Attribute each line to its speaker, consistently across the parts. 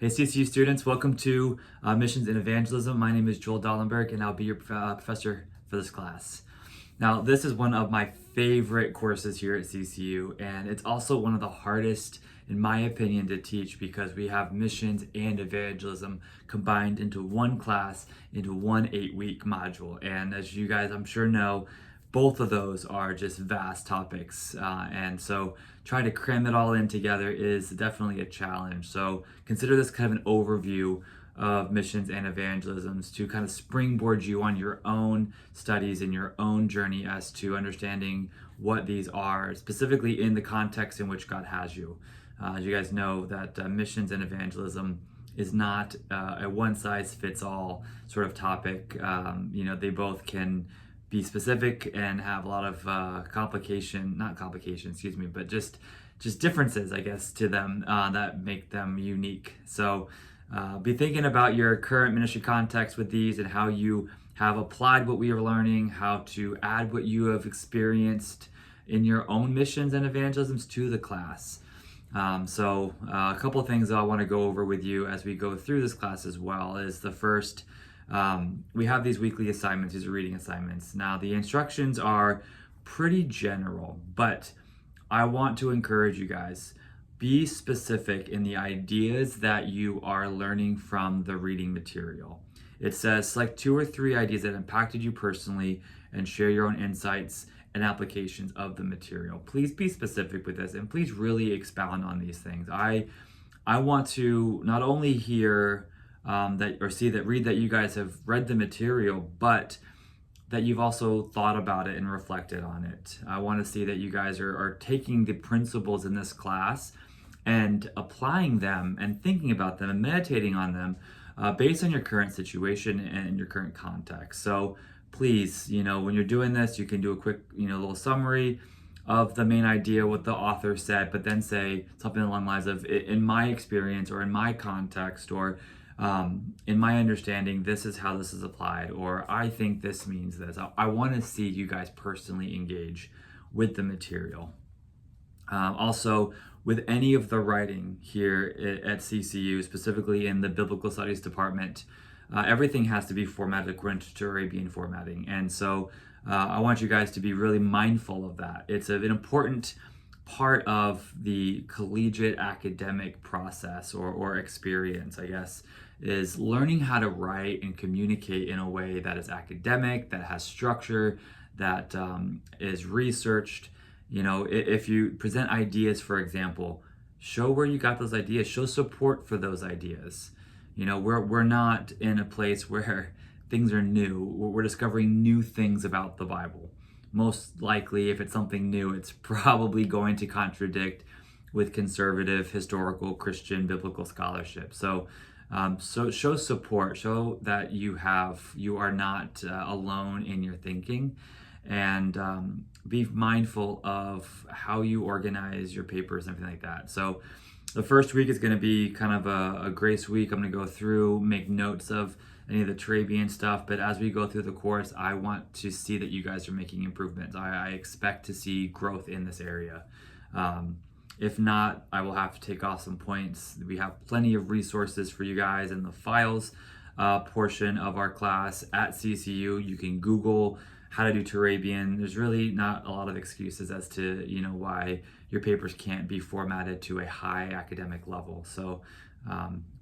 Speaker 1: Hey CCU students, welcome to Missions and Evangelism. My name is Joel Dollenberg and I'll be your professor for this class. Now, this is one of my favorite courses here at CCU, and it's also one of the hardest, in my opinion, to teach because we have missions and evangelism combined into one class, into one 8-week module. And as you guys, I'm sure know, both of those are just vast topics. And so trying to cram it all in together is definitely a challenge. So consider this kind of an overview of missions and evangelisms to kind of springboard you on your own studies and your own journey as to understanding what these are, specifically in the context in which God has you. As you guys know, that missions and evangelism is not a one-size-fits-all sort of topic. They both can be specific and have a lot of but just differences, I guess, to them that make them unique. So be thinking about your current ministry context with these and how you have applied what we are learning, how to add what you have experienced in your own missions and evangelisms to the class. So a couple of things I want to go over with you as we go through this class as well is the first, we have these weekly assignments, these are reading assignments. Now the instructions are pretty general, but I want to encourage you guys, be specific in the ideas that you are learning from the reading material. It says select 2 or 3 ideas that impacted you personally and share your own insights and applications of the material. Please be specific with this and please really expound on these things. I want to not only hear read that you guys have read the material, but that you've also thought about it and reflected on it. I want to see that you guys are taking the principles in this class and applying them and thinking about them and meditating on them based on your current situation and your current context. So please, when you're doing this, you can do a quick, little summary of the main idea, what the author said, but then say something along the lines of, in my experience or in my context or in my understanding, this is how this is applied, or I think this means this. I want to see you guys personally engage with the material. Also, with any of the writing here at CCU, specifically in the Biblical Studies department, everything has to be formatted according to Arabian formatting. And so I want you guys to be really mindful of that. It's an important part of the collegiate academic process or experience, I guess, is learning how to write and communicate in a way that is academic, that has structure, that is researched. If you present ideas, for example, show where you got those ideas, show support for those ideas. We're not in a place where things are new. We're discovering new things about the Bible. Most likely, if it's something new, it's probably going to contradict with conservative, historical, Christian, biblical scholarship. So show support, show that you are not alone in your thinking, and be mindful of how you organize your papers and everything like that. So the first week is going to be kind of a grace week. I'm going to go through, make notes of any of the Turabian stuff, but as we go through the course, I want to see that you guys are making improvements. I expect to see growth in this area. If not, I will have to take off some points. We have plenty of resources for you guys in the files portion of our class at CCU. You can Google how to do Turabian. There's really not a lot of excuses as to why your papers can't be formatted to a high academic level. So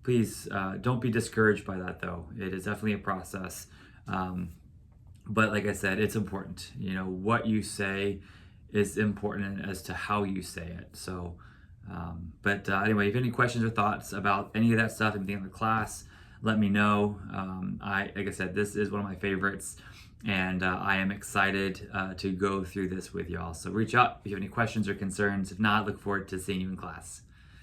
Speaker 1: please don't be discouraged by that, though. It is definitely a process. But like I said, it's important. What you say is important as to how you say it. So, anyway, if you have any questions or thoughts about any of that stuff, anything in the class, let me know. Like I said, this is one of my favorites, and I am excited to go through this with y'all. So reach out if you have any questions or concerns. If not, look forward to seeing you in class.